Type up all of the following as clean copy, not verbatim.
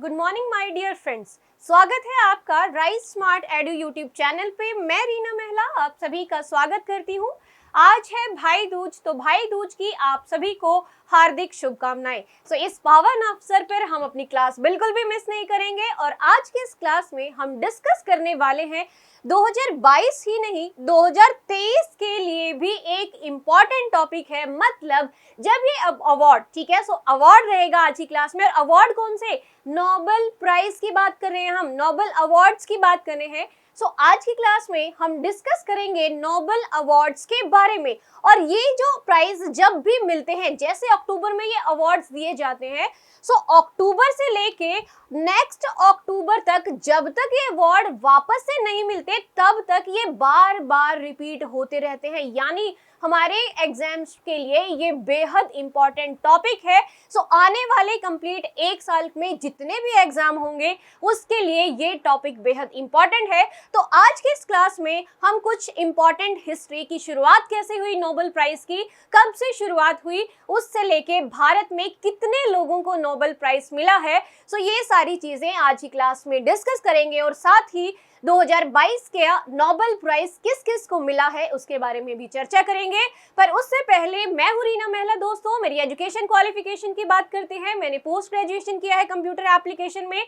Good morning my dear friends. स्वागत है आपका rise smart edu YouTube channel पे। मैं रीना महिला आप सभी का स्वागत करती हूँ। आज है भाई दूज, तो भाई दूज की आप सभी को हार्दिक शुभकामनाएं। इस पावन अवसर पर हम अपनी क्लास बिल्कुल भी मिस नहीं करेंगे और आज के इस क्लास में हम डिस्कस करने वाले हैं 2022 ही नहीं 2023 के लिए भी एक इम्पॉर्टेंट टॉपिक है। मतलब जब ये अवार्ड, ठीक है, अवार्ड रहेगा आज की क्लास में। और अवार्ड कौन से? नोबेल प्राइज की बात कर रहे हैं, हम नोबेल अवार्ड्स की बात कर रहे हैं। आज की क्लास में हम डिस्कस करेंगे नोबेल अवार्ड्स के बारे में। और ये जो प्राइज जब भी मिलते हैं, जैसे अक्टूबर में ये अवार्ड्स दिए जाते हैं, अक्टूबर से लेके नेक्स्ट अक्टूबर तक, जब तक ये अवार्ड वापस से नहीं मिलते तब तक ये बार बार रिपीट होते रहते हैं। यानी हमारे एग्जाम्स के लिए ये बेहद इंपॉर्टेंट टॉपिक है। आने वाले कंप्लीट एक साल में जितने भी एग्जाम होंगे उसके लिए ये टॉपिक बेहद इंपॉर्टेंट है। तो आज के इस क्लास में हम कुछ इंपॉर्टेंट हिस्ट्री की शुरुआत कैसे हुई, नोबेल प्राइज की कब से शुरुआत हुई, उससे लेके भारत में कितने लोगों को नोबेल प्राइज मिला है, ये सारी चीजें आज की क्लास में डिस्कस करेंगे। और साथ ही 2022 के नोबेल प्राइज किस किस को मिला है उसके बारे में भी चर्चा करेंगे। पर उससे पहले मैं हूं रीना महिला। दोस्तों, मेरी एजुकेशन क्वालिफिकेशन की बात करते हैं। मैंने पोस्ट ग्रेजुएशन किया है कंप्यूटर एप्लीकेशन में।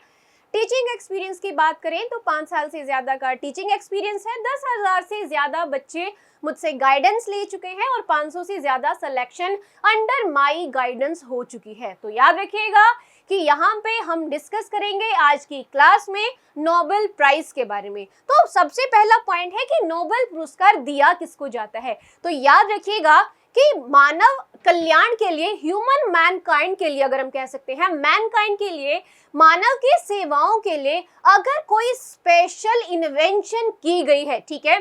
टीचिंग एक्सपीरियंस की बात करें तो 5 साल से ज्यादा का टीचिंग एक्सपीरियंस है। 10,000 से ज्यादा बच्चे मुझसे गाइडेंस ले चुके हैं और 500 से ज्यादा सिलेक्शन अंडर माई गाइडेंस हो चुकी है। तो याद रखिएगा कि यहाँ पे हम डिस्कस करेंगे आज की क्लास में नोबेल प्राइज के बारे में। तो सबसे पहला पॉइंट है कि नोबेल पुरस्कार दिया किसको जाता है। तो याद रखिएगा कि मानव कल्याण के लिए, ह्यूमन मैनकाइंड के लिए, अगर हम कह सकते हैं मैनकाइंड के लिए, मानव की सेवाओं के लिए अगर कोई स्पेशल इन्वेंशन की गई है, ठीक है,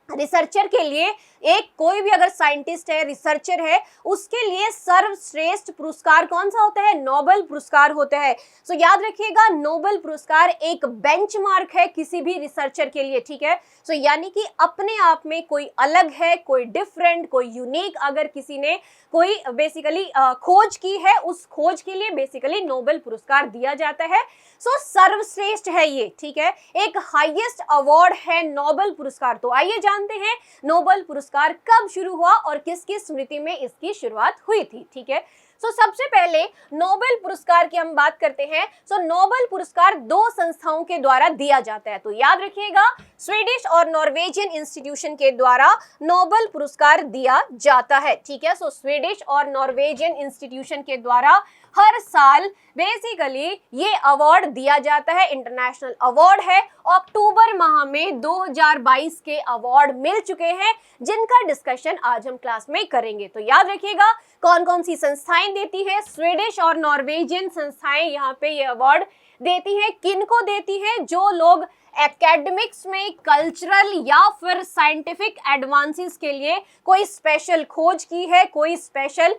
रिसर्चर के लिए, एक कोई भी अगर साइंटिस्ट है, रिसर्चर है, उसके लिए सर्वश्रेष्ठ पुरस्कार कौन सा होता है? नोबेल पुरस्कार होता है। याद रखिएगा, नोबेल पुरस्कार एक बेंचमार्क है किसी भी रिसर्चर के लिए, ठीक है। यानी कि अपने आप में कोई अलग है, कोई डिफरेंट, कोई यूनिक, अगर किसी ने कोई बेसिकली खोज की है, उस खोज के लिए बेसिकली नोबेल पुरस्कार दिया जाता है। सर्वश्रेष्ठ है ये, ठीक है, एक हाईएस्ट अवार्ड है नोबेल पुरस्कार। तो आइए जानते हैं नोबेल पुरस्कार कब शुरू हुआ और किस किस स्मृति में इसकी शुरुआत हुई थी, ठीक है। सबसे पहले नोबेल पुरस्कार की हम बात करते हैं। नोबेल पुरस्कार 2 संस्थाओं के द्वारा दिया जाता है। तो याद रखिएगा, स्वीडिश और नॉर्वेजियन इंस्टीट्यूशन के द्वारा नोबेल पुरस्कार दिया जाता है, ठीक है। स्वीडिश और नॉर्वेजियन इंस्टीट्यूशन के द्वारा हर साल बेसिकली ये अवार्ड दिया जाता है, इंटरनेशनल अवार्ड है। अक्टूबर माह में 2022 के अवार्ड मिल चुके हैं, जिनका डिस्कशन आज हम क्लास में करेंगे। तो याद रखिएगा कौन कौन सी संस्थाएं देती है। स्वीडिश और नॉर्वेजियन संस्थाएं यहाँ पे ये अवार्ड देती हैं। किनको देती हैं? जो लोग एकेडमिक्स में, कल्चरल या फिर साइंटिफिक एडवांसेस के लिए कोई स्पेशल खोज की है, कोई स्पेशल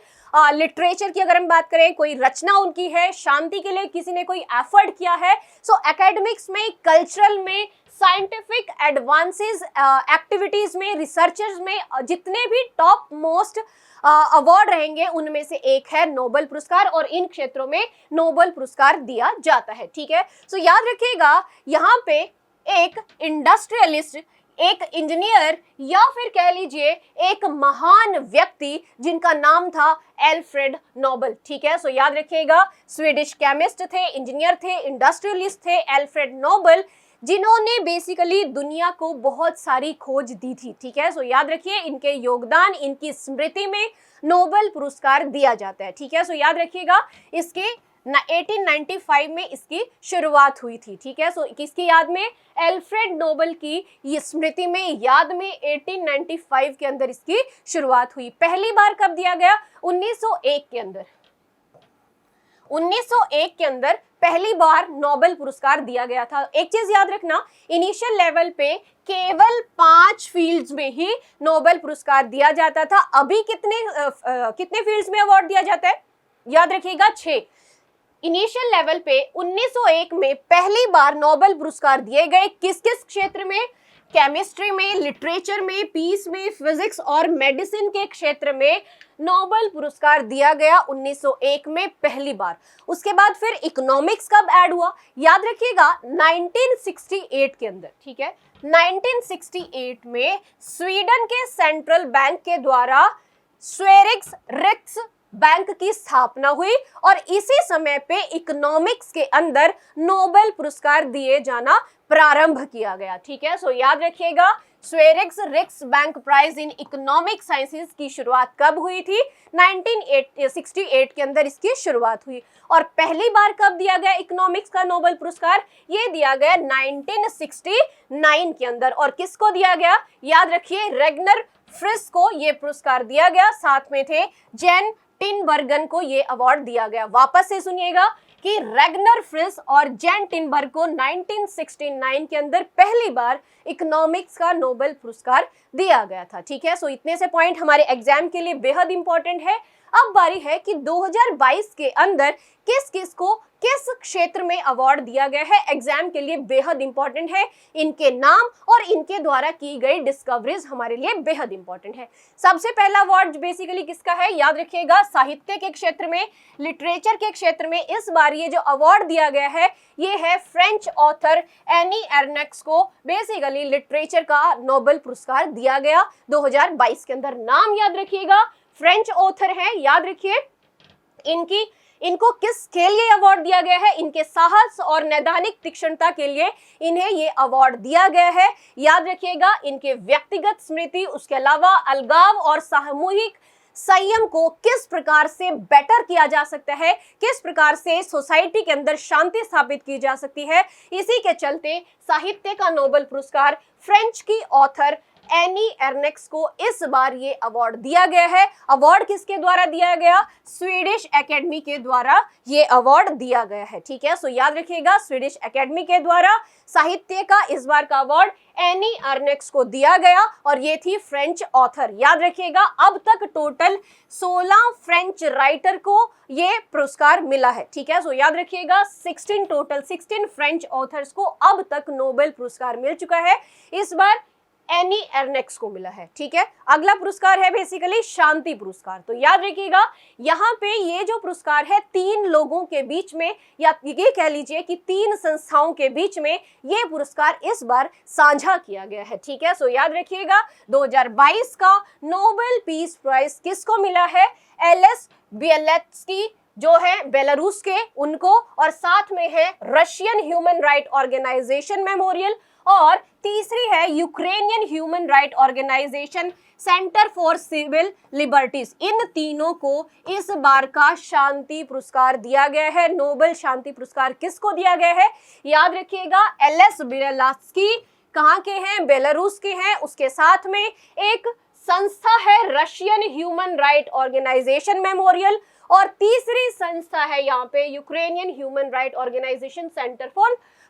लिटरेचर की अगर हम बात करें, कोई रचना उनकी है, शांति के लिए किसी ने कोई एफर्ट किया है। एकेडमिक्स में, कल्चरल में, साइंटिफिक एडवांसेस एक्टिविटीज में, रिसर्चर्स में जितने भी टॉप मोस्ट अवार्ड रहेंगे उनमें से एक है नोबेल पुरस्कार और इन क्षेत्रों में नोबेल पुरस्कार दिया जाता है, ठीक है। याद रखिएगा यहाँ पे एक इंडस्ट्रियलिस्ट, एक इंजीनियर या फिर कह लीजिए एक महान व्यक्ति जिनका नाम था एल्फ्रेड नोबेल, ठीक है। याद रखिएगा, स्वीडिश केमिस्ट थे, इंजीनियर थे, इंडस्ट्रियलिस्ट थे एल्फ्रेड नोबेल, जिन्होंने बेसिकली दुनिया को बहुत सारी खोज दी थी, ठीक है। याद रखिए, इनके योगदान, इनकी स्मृति में नोबेल पुरस्कार दिया जाता है, ठीक है। याद रखिएगा, इसके 1895 में इसकी शुरुआत हुई थी, ठीक है। किसकी याद में? एल्फ्रेड नोबेल की ये स्मृति में, याद में 1895 के अंदर इसकी शुरुआत हुई। पहली बार कब दिया गया? 1901 के अंदर। 1901 के अंदर पहली बार नोबेल पुरस्कार दिया गया था। एक चीज याद रखना, इनिशियल लेवल पे केवल 5 फील्ड्स में ही नोबेल पुरस्कार दिया जाता था। अभी कितने फील्ड्स में अवार्ड दिया जाता है? याद रखिएगा, 6। इनिशियल लेवल पे 1901 में पहली बार नोबेल पुरस्कार दिए गए। किस किस क्षेत्र में? केमिस्ट्री में, लिटरेचर में, पीस में, फिजिक्स और मेडिसिन के क्षेत्र में नोबेल पुरस्कार दिया गया 1901 में पहली बार। उसके बाद फिर इकोनॉमिक्स कब ऐड हुआ, याद रखिएगा 1968 के अंदर, ठीक है। 1968 में स्वीडन के सेंट्रल बैंक के द्वारा स्वेरिक्स रिक्स बैंक की स्थापना हुई और इसी समय पे इकोनॉमिक्स के अंदर नोबेल पुरस्कार दिए जाना प्रारंभ किया गया, ठीक है। सो याद रखिएगा Sveriges Riksbank prize in economic sciences की शुरुआत कब हुई थी, 1968 के अंदर इसकी शुरुआत हुई। और पहली बार कब दिया गया इकोनॉमिक्स का नोबेल पुरस्कार, ये दिया गया 1969 के अंदर। और किसको दिया गया, याद रखिए रेगनर फ्रिस को ये पुरस्कार दिया गया, साथ में थे जेन टिनबर्गन को ये अवार्ड दिया गया। वापस से सुनिएगा कि रेगनर फ्रिस और जेन टिनबर्ग को 1969 के अंदर पहली बार इकोनॉमिक्स का नोबेल पुरस्कार दिया गया था, ठीक है। सो इतने से पॉइंट हमारे एग्जाम के लिए बेहद इंपॉर्टेंट है। अब बारी है कि 2022 के अंदर किस किस को किस क्षेत्र में अवार्ड दिया गया है, एग्जाम के लिए बेहद इंपॉर्टेंट है। इनके नाम और इनके द्वारा की गई डिस्कवरीज हमारे लिए बेहद इंपॉर्टेंट है। सबसे पहला अवार्ड बेसिकली किसका है, याद रखिएगा साहित्य के क्षेत्र में, लिटरेचर के क्षेत्र में इस बार ये जो अवार्ड दिया गया है ये है फ्रेंच ऑथर एनी एर्नेक्स को बेसिकली लिटरेचर का नोबेल पुरस्कार दिया गया 2022 के अंदर। नाम याद रखिएगा, फ्रेंच ऑथर हैं, याद रखिए। इनको किसके लिए अवार्ड दिया गया है, इनके साहस और नैदानिक तीक्ष्णता के लिए इन्हें ये अवार्ड दिया गया है। याद रखिएगा इनके व्यक्तिगत स्मृति, उसके अलावा अलगाव और सामूहिक संयम को किस प्रकार से बेटर किया जा सकता है, किस प्रकार से सोसाइटी के अंदर शांति स्थापित की जा सकती है, इसी के चलते साहित्य का नोबेल पुरस्कार फ्रेंच की ऑथर एनी एर्नेक्स को इस बार ये अवार्ड दिया गया है। अवार्ड किसके द्वारा दिया गया, स्वीडिश एकेडमी के द्वारा ये अवार्ड दिया गया है, ठीक है। सो याद रखिएगा स्वीडिश एकेडमी के द्वारा साहित्य का इस बार का अवार्ड एनी एर्नेक्स को दिया गया और ये थी फ्रेंच ऑथर। याद रखिएगा अब तक टोटल 16 फ्रेंच राइटर को ये पुरस्कार मिला है, ठीक है। सो याद रखिएगा 16 फ्रेंच ऑथर्स को अब तक नोबेल पुरस्कार मिल चुका है, इस बार एनी एर्नेक्स को मिला है, ठीक है। अगला पुरस्कार है बेसिकली शांति पुरस्कार। तो याद रखिएगा यहाँ पे ये जो पुरस्कार है 3 लोगों के बीच में, या ये कह लीजिए कि 3 संस्थाओं के बीच में ये पुरस्कार इस बार साझा किया गया है, ठीक है। सो याद रखिएगा 2022 का नोबेल पीस प्राइज किसको मिला है, एलेस बिएलत्स्की जो है बेलारूस के, उनको, और साथ में है Russian human right organisation Memorial, और तीसरी है Ukrainian human right organisation centre for civil liberties. इन तीनों को इस बार का शांति पुरस्कार दिया गया है। नोबेल शांति पुरस्कार किसको दिया गया है, याद रखिएगा एलेस बिएलत्स्की कहाँ के हैं, बेलारूस के हैं। उसके साथ में एक संस्था है Russian human right organisation Memorial, और तीसरी संस्था है यहाँ पे Ukrainian human right organisation centre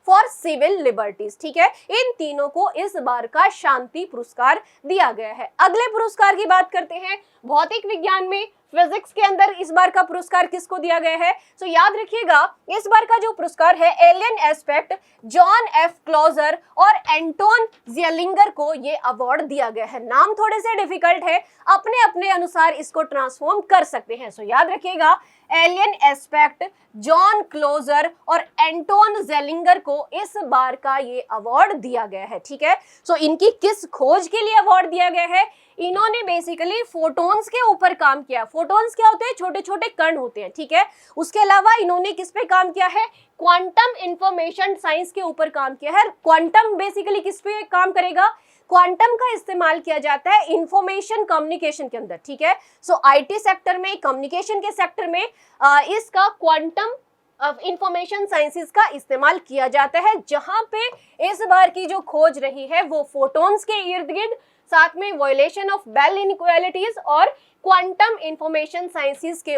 for civil liberties, ठीक है। इन तीनों को इस बार का शांति पुरस्कार दिया गया है। अगले पुरस्कार की बात करते हैं, भौतिक विज्ञान में फिजिक्स के अंदर इस बार का पुरस्कार किसको दिया गया है। तो याद रखिएगा इस बार का जो पुरस्कार है Alain Aspect John F Clauser और एंटोन ज़ियलिंगर को ये अवार्ड दिया गया है। नाम थोड़े से डिफिकल्ट है, अपने अपने अनुसार इसको ट्रांसफॉर्म कर सकते हैं। सो याद रखिएगा एलियन एस्पेक्ट जॉन क्लोजर और एंटोन ज़ियलिंगर को इस बार का ये अवार्ड दिया गया है, ठीक है। सो इनकी किस खोज के लिए अवार्ड दिया गया है, इन्होंने बेसिकली फोटॉन्स के ऊपर काम किया। फोटॉन्स क्या होते हैं, छोटे छोटे कण होते हैं, ठीक है। उसके अलावा इन्होंने किस पे काम किया है, क्वांटम इंफॉर्मेशन साइंस के ऊपर काम किया है। क्वांटम बेसिकली किस पे काम करेगा, क्वांटम का इस्तेमाल किया जाता है इंफॉर्मेशन कम्युनिकेशन के अंदर, ठीक है। सो आईटी सेक्टर में, कम्युनिकेशन के सेक्टर में इसका क्वांटम इंफॉर्मेशन साइंसेस का इस्तेमाल किया जाता है, जहां पे इस बार की जो खोज रही है वो फोटॉन्स के इर्द गिर्द, साथ में वायलेशन ऑफ बेल इनइक्वालिटीज और क्वांटम इंफॉर्मेशन साइंसेस के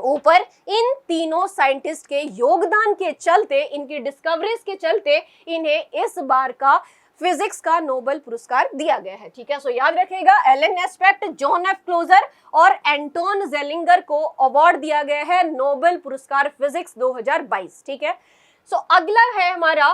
ऊपर इन तीनों साइंटिस्ट के योगदान के चलते, इनकी डिस्कवरीज के चलते इन्हें इस बार का फिजिक्स का नोबेल पुरस्कार दिया गया है, ठीक है। सो याद रखिएगा Alain Aspect, John F Clauser और एंटोन ज़ियलिंगर को अवार्ड दिया गया है नोबेल पुरस्कार फिजिक्स 2022, ठीक है। सो अगला है हमारा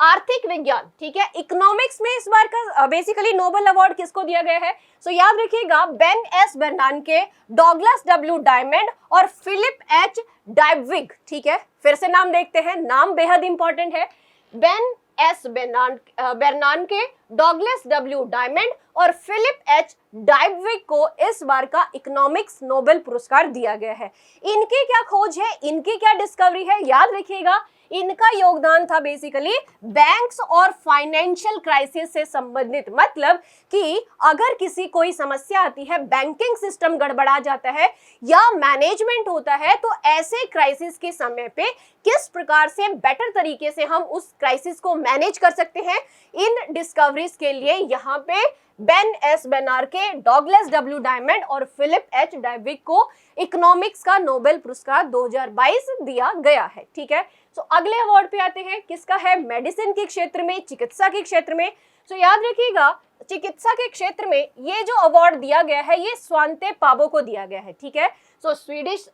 आर्थिक विज्ञान, ठीक है। इकोनॉमिक्स में इस बार का बेसिकली नोबेल अवार्ड किसको दिया गया है? सो याद रखिएगा, Ben S बर्नानके, Douglas W diamond और फिलिप एच डायबविग, ठीक है। फिर से नाम देखते हैं, नाम बेहद इंपॉर्टेंट है। Ben S बर्नानके, Douglas W diamond और फिलिप एच डायबविग को इस बार का इकोनॉमिक्स नोबेल पुरस्कार दिया गया है। इनकी क्या खोज है, इनकी क्या डिस्कवरी है? याद रखिएगा, इनका योगदान था बेसिकली बैंक्स और फाइनेंशियल क्राइसिस से संबंधित। मतलब कि अगर किसी कोई समस्या आती है, बैंकिंग सिस्टम गड़बड़ा जाता है या मैनेजमेंट होता है, तो ऐसे क्राइसिस के समय पे किस प्रकार से बेटर तरीके से हम उस क्राइसिस को मैनेज कर सकते हैं, इन डिस्कवरीज के लिए यहाँ पे Ben S बर्नानके, Douglas W diamond और फिलिप एच डायबविग को इकोनॉमिक्स का नोबेल पुरस्कार 2022 दिया गया है, ठीक है। तो अगले अवार्ड पे आते हैं, किसका है? मेडिसिन के क्षेत्र में, चिकित्सा के क्षेत्र में। तो याद रखिएगा, चिकित्सा के क्षेत्र में ये जो अवार्ड दिया गया है, ये स्वांते पाबो को दिया गया है, ठीक है। सो स्वीडिश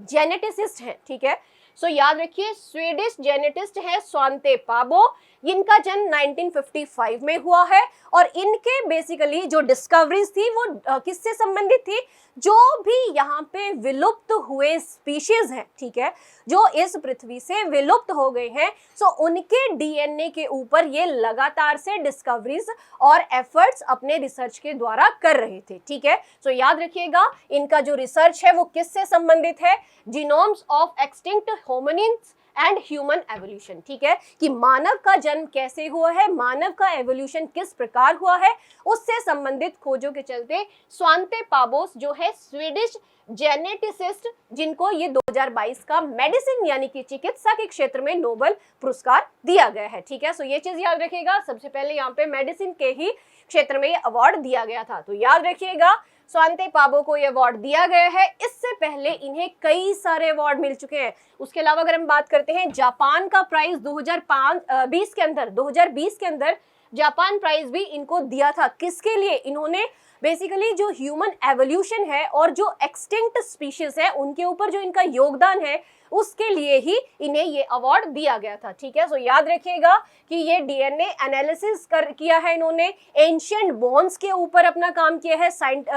जेनेटिसिस्ट है, ठीक है। सो याद रखिए, स्वीडिश जेनेटिस्ट है स्वांते पाबो। इनका जन्म 1955 में हुआ है और इनके बेसिकली जो डिस्कवरीज थी वो किससे संबंधित थी? जो भी यहाँ पे विलुप्त हुए स्पीशीज हैं, ठीक है, जो इस पृथ्वी से विलुप्त हो गए हैं, सो उनके डीएनए के ऊपर ये लगातार से डिस्कवरीज और एफर्ट्स अपने रिसर्च के द्वारा कर रहे थे, ठीक है। सो याद रखिएगा, इनका जो रिसर्च है वो किससे संबंधित है? Genomes of extinct hominins and human evolution, ठीक है, कि मानव का जन्म कैसे हुआ है, मानव का एवोल्यूशन किस प्रकार हुआ है, उससे संबंधित खोजों के चलते स्वांते पाबोस जो है स्वीडिश जेनेटिसिस्ट, जिनको ये 2022 का मेडिसिन यानी कि चिकित्सा के क्षेत्र में नोबेल पुरस्कार दिया गया है, ठीक है। सो ये चीज याद रखिएगा, सबसे पहले यहाँ पे मेडिसिन के ही क्षेत्र में ये अवार्ड दिया गया था। तो याद रखिएगा, स्वांते पाबो को ये अवार्ड दिया गया है। इससे पहले इन्हें कई सारे अवार्ड मिल चुके हैं। उसके अलावा अगर हम बात करते हैं, जापान का प्राइज 2020 के अंदर जापान प्राइज भी इनको दिया था। किसके लिए? इन्होंने बेसिकली जो ह्यूमन एवोल्यूशन है और जो एक्सटिंक्ट स्पीशीज है उनके ऊपर जो इनका योगदान है, उसके लिए ही इन्हें ये अवार्ड दिया गया था, ठीक है। सो याद रखिएगा कि ये डीएनए एनालिसिस किया है इन्होंने, एंशिएंट बोन्स के ऊपर अपना काम किया है,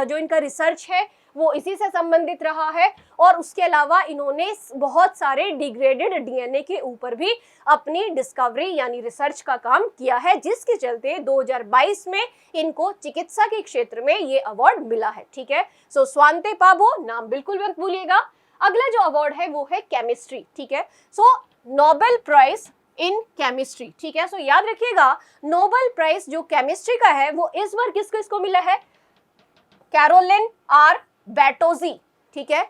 जो इनका रिसर्च है वो इसी से संबंधित रहा है। और उसके अलावा इन्होंने बहुत सारे डिग्रेडेड डीएनए के ऊपर भी अपनी डिस्कवरी यानी रिसर्च का काम किया है, जिसके चलते 2022 में इनको चिकित्सा के क्षेत्र में ये अवार्ड मिला है, ठीक है। सो स्वांते पाबो, नाम बिल्कुल मत भूलिएगा। अगला जो अवार्ड है वो है केमिस्ट्री, ठीक है। सो नोबेल प्राइज इन केमिस्ट्री, ठीक है। सो याद रखिएगा, नोबेल प्राइज जो केमिस्ट्री का है वो इस बार किसको मिला है? कैरोलिन आर बैटोजी, ठीक है,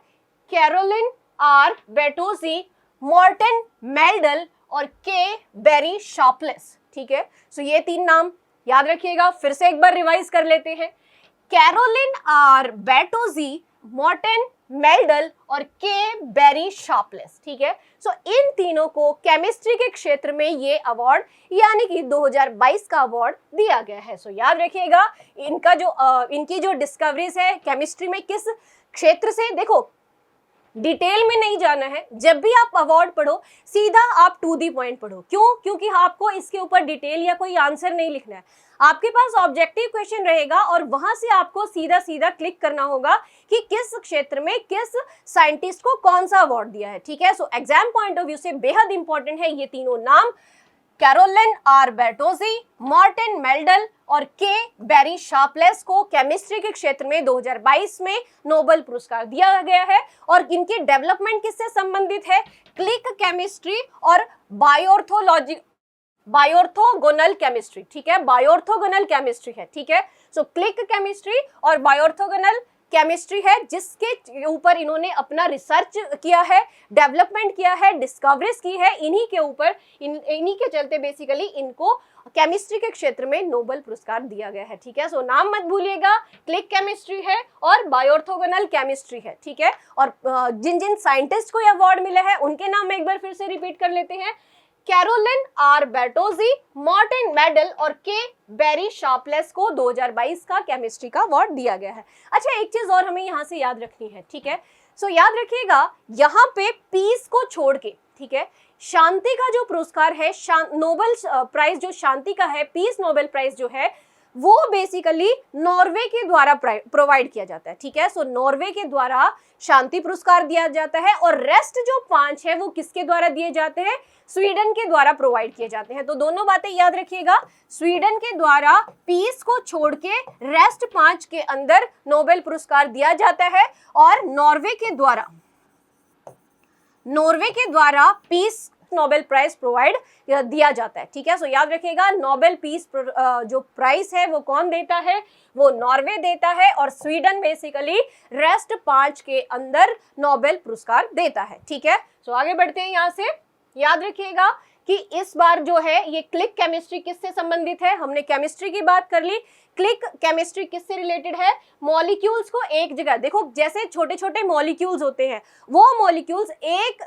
कैरोलिन आर बैटोजी, मॉर्टन मेल्डल और के बेरी शार्पलेस, ठीक है। सो ये तीन नाम याद रखिएगा, फिर से एक बार रिवाइज कर लेते हैं। कैरोलिन आर बैटोजी, मॉर्टन मेल्डल और के बेरी शार्पलेस, ठीक है। सो इन तीनों को केमिस्ट्री के क्षेत्र में ये अवार्ड यानी कि 2022 का अवार्ड दिया गया है। सो याद रखिएगा, इनकी जो डिस्कवरीज है केमिस्ट्री में किस क्षेत्र से, देखो डिटेल में नहीं जाना है। जब भी आप अवार्ड पढ़ो सीधा आप टू दी पॉइंट पढ़ो। क्यों? क्योंकि आपको इसके ऊपर डिटेल या कोई आंसर नहीं लिखना है। आपके पास ऑब्जेक्टिव क्वेश्चन रहेगा और वहां से आपको सीधा सीधा क्लिक करना होगा कि किस क्षेत्र में किस साइंटिस्ट को कौन सा अवार्ड दिया है, ठीक है। So exam point of view से बेहद इंपॉर्टेंट है ये तीनों नाम, कैरोलिन आर बैटोजी, मॉर्टन मेल्डल और के बेरी शार्पलेस को केमिस्ट्री के क्षेत्र में 2022 में नोबेल पुरस्कार दिया गया है। और इनकी डेवलपमेंट किससे संबंधित है? क्लिक केमिस्ट्री और बायोर्थोगोनल केमिस्ट्री, ठीक है, बायोर्थोगोनल केमिस्ट्री है, ठीक है। सो क्लिक केमिस्ट्री और बायोर्थोगोनल केमिस्ट्री है, जिसके ऊपर इन्होंने अपना रिसर्च किया है, डेवलपमेंट किया है, डिस्कवरीज की है। इन्हीं के ऊपर इन्हीं के चलते बेसिकली इनको केमिस्ट्री के क्षेत्र में नोबेल पुरस्कार दिया गया है, ठीक है। सो नाम मत भूलिएगा, क्लिक केमिस्ट्री है और बायोर्थोगोनल केमिस्ट्री है, ठीक है। और जिन जिन साइंटिस्ट को ये अवार्ड मिला है उनके नाम एक बार फिर से रिपीट कर लेते हैं। कैरोलिन आर बैटोजी, मॉर्टन मेल्डल और के बेरी शार्पलेस को 2022 का केमिस्ट्री का अवार्ड दिया गया है। अच्छा, एक चीज और हमें यहाँ से याद रखनी है, ठीक है। सो याद रखिएगा, यहाँ पे पीस को छोड़ के, ठीक है, शांति का जो पुरस्कार है, नोबेल प्राइज जो शांति का है, पीस नोबेल प्राइज जो है, वो बेसिकली नॉर्वे के द्वारा प्रोवाइड किया जाता है। ठीक है, सो नॉर्वे के द्वारा शांति पुरस्कार दिया जाता है, और रेस्ट जो 5 है वो किसके द्वारा दिए जाते हैं, स्वीडन के द्वारा प्रोवाइड किए जाते हैं। तो दोनों बातें याद रखिएगा, स्वीडन के द्वारा पीस को छोड़ के रेस्ट 5 के अंदर नोबेल पुरस्कार दिया जाता है, और नॉर्वे के द्वारा पीस नोबेल प्राइज प्रोवाइड दिया जाता है। ठीक है, सो याद रखिएगा, नोबेल पीस जो प्राइज है वो कौन देता है, वो नॉर्वे देता है, और स्वीडन बेसिकली रेस्ट 5 के अंदर नोबेल पुरस्कार देता है। ठीक है, सो आगे बढ़ते हैं। यहाँ से याद रखिएगा कि इस बार जो है ये क्लिक केमिस्ट्री किससे संबंधित है, हमने केमिस्ट्री की बात कर ली, क्लिक केमिस्ट्री किससे रिलेटेड है, मॉलिक्यूल्स को एक जगह, देखो जैसे छोटे छोटे मॉलिक्यूल्स होते हैं, वो मॉलिक्यूल्स एक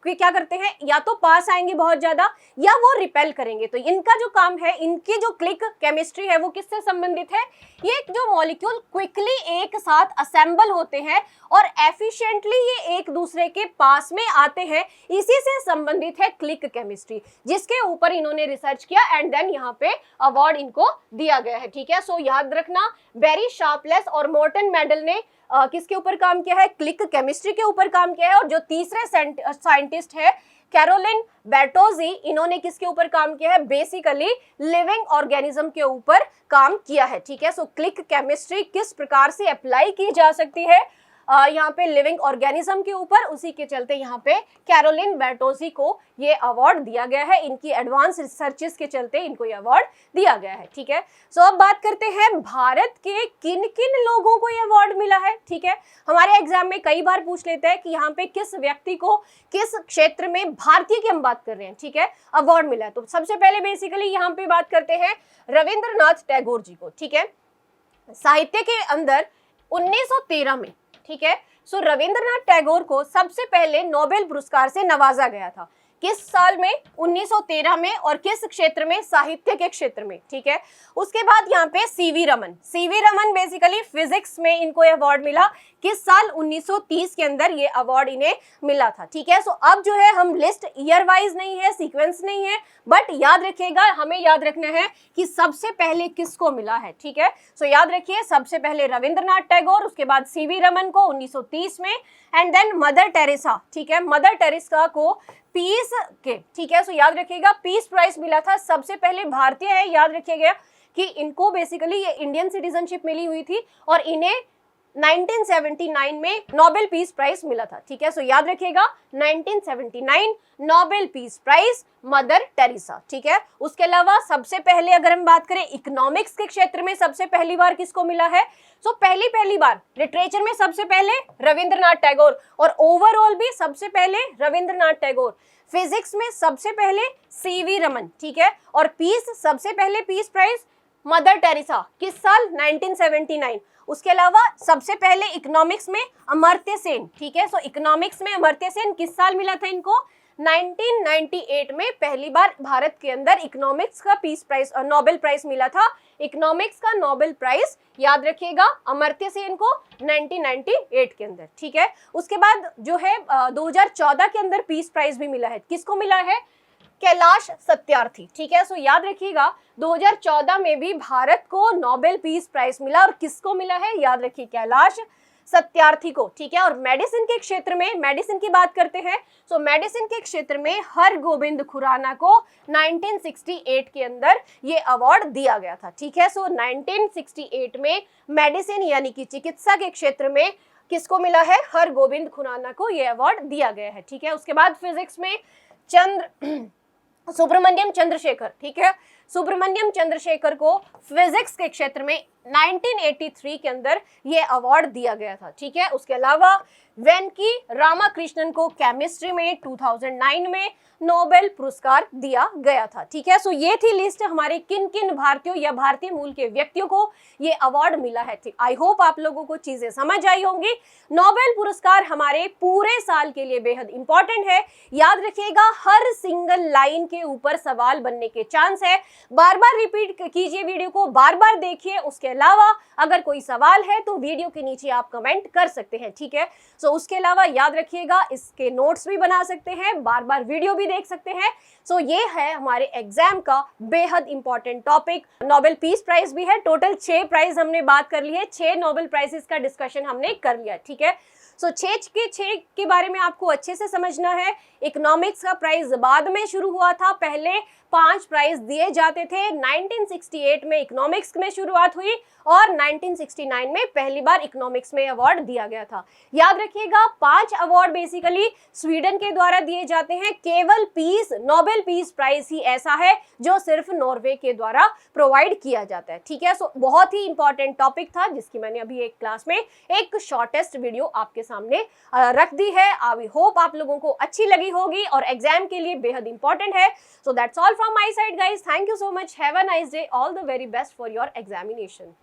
क्या करते हैं, या तो पास आएंगे बहुत ज्यादा या वो रिपेल करेंगे। तो इनका जो काम है, इनकी जो क्लिक केमिस्ट्री है वो किससे संबंधित है, ये जो मॉलिक्यूल क्विकली एक साथ असेंबल होते हैं और एफिशिएंटली ये एक दूसरे के पास में आते हैं, इसी से संबंधित है क्लिक केमिस्ट्री, जिसके ऊपर इन्होंने रिसर्च किया एंड देन यहाँ पे अवार्ड इनको दिया गया है। ठीक है, सो याद रखना, बेरी शार्पलेस और मोर्टन मेंडल ने किसके ऊपर काम किया है, क्लिक केमिस्ट्री के ऊपर काम किया है, और जो तीसरे साइंटिस्ट है कैरोलिन बेर्टोजी, इन्होंने किसके ऊपर काम किया है, बेसिकली लिविंग ऑर्गेनिज्म के ऊपर काम किया है। ठीक है, सो क्लिक केमिस्ट्री किस प्रकार से अप्लाई की जा सकती है यहाँ पे लिविंग ऑर्गेनिज्म के ऊपर, उसी के चलते यहाँ पे कैरोलिन बेर्टोजी को ये अवार्ड दिया गया है, इनकी एडवांस रिसर्चेस के चलते इनको ये अवार्ड दिया गया है। ठीक है, सो अब बात करते हैं भारत के किन किन लोगों को ये अवार्ड मिला है। ठीक है, हमारे एग्जाम में कई बार पूछ लेते हैं कि यहाँ पे किस व्यक्ति को किस क्षेत्र में, भारतीय की हम बात कर रहे हैं, ठीक है, अवार्ड मिला है। तो सबसे पहले बेसिकली यहाँ पे बात करते हैं रविंद्रनाथ टैगोर जी को। ठीक है, साहित्य के अंदर 1913 में, ठीक है, सो रविंद्रनाथ टैगोर को सबसे पहले नोबेल पुरस्कार से नवाजा गया था। किस साल में, 1913 में, और किस क्षेत्र में, साहित्य के क्षेत्र में। ठीक है, उसके बाद यहाँ पे सीवी रमन बेसिकली फिजिक्स में इनको अवार्ड मिला। किस साल, 1930 के अंदर ये अवार्ड इन्हें मिला था। ठीक है, सो अब जो है हम लिस्ट ईयर वाइज नहीं है, सीक्वेंस नहीं है, बट याद रखिएगा, हमें याद रखना है कि सबसे पहले किसको मिला है। ठीक है, सो याद रखिए, सबसे पहले रविंद्रनाथ टैगोर, उसके बाद सीवी रमन को 1930 में, एंड देन मदर टेरेसा। ठीक है, मदर टेरेसा को पीस के, ठीक है, सो याद रखिएगा, पीस प्राइज मिला था, सबसे पहले भारतीय है, याद रखिएगा कि इनको बेसिकली ये इंडियन सिटीजनशिप मिली हुई थी, और इन्हें 1979 में नोबेल पीस प्राइज मिला था। ठीक है, सो याद रखिएगा, 1979 Nobel peace prize mother Teresa. ठीक है, उसके अलावा सबसे पहले अगर हम बात करें इकोनॉमिक्स के क्षेत्र में, सबसे पहली बार किसको मिला है, सो पहली बार लिटरेचर में सबसे पहले रविंद्रनाथ टैगोर, और ओवरऑल भी सबसे पहले रविंद्रनाथ टैगोर। फिजिक्स में सबसे पहले सीवी रमन। ठीक है, और पीस सबसे पहले पीस प्राइज मदर टेरेसा, किस साल, 1979। उसके अलावा सबसे पहले इकोनॉमिक्स में अमर्त्य सेन। ठीक है, सो इकोनॉमिक्स में अमर्त्य सेन किस साल मिला था इनको, 1998 में पहली बार भारत के अंदर इकोनॉमिक्स का पीस प्राइज और नोबेल प्राइज मिला था। इकोनॉमिक्स का नोबेल प्राइज याद रखिएगा अमर्त्य सेन को 1998 के अंदर। ठीक है, उसके बाद जो है 2014 के अंदर पीस प्राइज भी मिला है, किसको मिला है, कैलाश सत्यार्थी। ठीक है, सो याद रखिएगा 2014 में भी भारत को नोबेल पीस प्राइज मिला, और किसको मिला है, याद रखिए कैलाश सत्यार्थी को। ठीक है, और मेडिसिन के क्षेत्र में, मेडिसिन की बात करते हैं, सो मेडिसिन के क्षेत्र में हरगोविंद खुराना को 1968 के अंदर ये अवार्ड दिया गया था। ठीक है, सो 1968 में मेडिसिन यानी कि चिकित्सा के क्षेत्र में किसको मिला है, हरगोविंद खुराना को ये अवार्ड दिया गया है। ठीक है, उसके बाद फिजिक्स में सुब्रमण्यम चंद्रशेखर। ठीक है, सुब्रमण्यम चंद्रशेखर को फिजिक्स के क्षेत्र में 1983 के अंदर ये अवार्ड दिया गया था। ठीक है, उसके अलावा वेंकी रामाकृष्णन को केमिस्ट्री में 2009 में नोबेल पुरस्कार दिया गया था। ठीक है, सो ये थी लिस्ट हमारे किन किन भारतीयों या भारतीय मूल के व्यक्तियों को ये अवार्ड मिला है। ठीक, आई होप आप लोगों को चीजें समझ आई होंगी। नोबेल पुरस्कार हमारे पूरे साल के लिए बेहद इंपॉर्टेंट है, याद रखिएगा हर सिंगल लाइन के ऊपर सवाल बनने के चांस है, बार बार रिपीट कीजिए वीडियो को, बार बार देखिए। उसके अलावा अगर कोई सवाल है तो वीडियो के नीचे आप कमेंट कर सकते हैं, ठीक है। सो उसके अलावा याद रखिएगा, इसके नोट्स भी बना सकते हैं, बार बार वीडियो भी देख सकते हैं। सो ये है हमारे एग्जाम का बेहद important topic. Nobel peace prize भी है, टोटल 6 प्राइज हमने बात कर ली है, 6 नोबेल प्राइजेस का डिस्कशन हमने कर लिया, ठीक है। सो 6 के बारे में आपको अच्छे से समझना है। इकोनॉमिक्स का प्राइज बाद में शुरू हुआ था, पहले 5 प्राइज दिए जाते थे। 1968 में इकोनॉमिक्स में शुरुआत हुई और 1969 में पहली बार इकोनॉमिक्स में अवार्ड दिया गया था। याद रखिएगा, 5 अवार्ड बेसिकली स्वीडन के द्वारा दिए जाते हैं। केवल पीस, नोबेल पीस प्राइज ही ऐसा है जो सिर्फ नॉर्वे के द्वारा प्रोवाइड किया जाता है, ठीक है। सो बहुत ही इंपॉर्टेंट टॉपिक था जिसकी मैंने अभी एक क्लास में एक शॉर्टेस्ट वीडियो आपके सामने रख दी है। आई होप आप लोगों को अच्छी लगी होगी और एग्जाम के लिए बेहद इंपॉर्टेंट है। So that's all from my side guys, thank you so much, have a nice day, all the very best for your examination.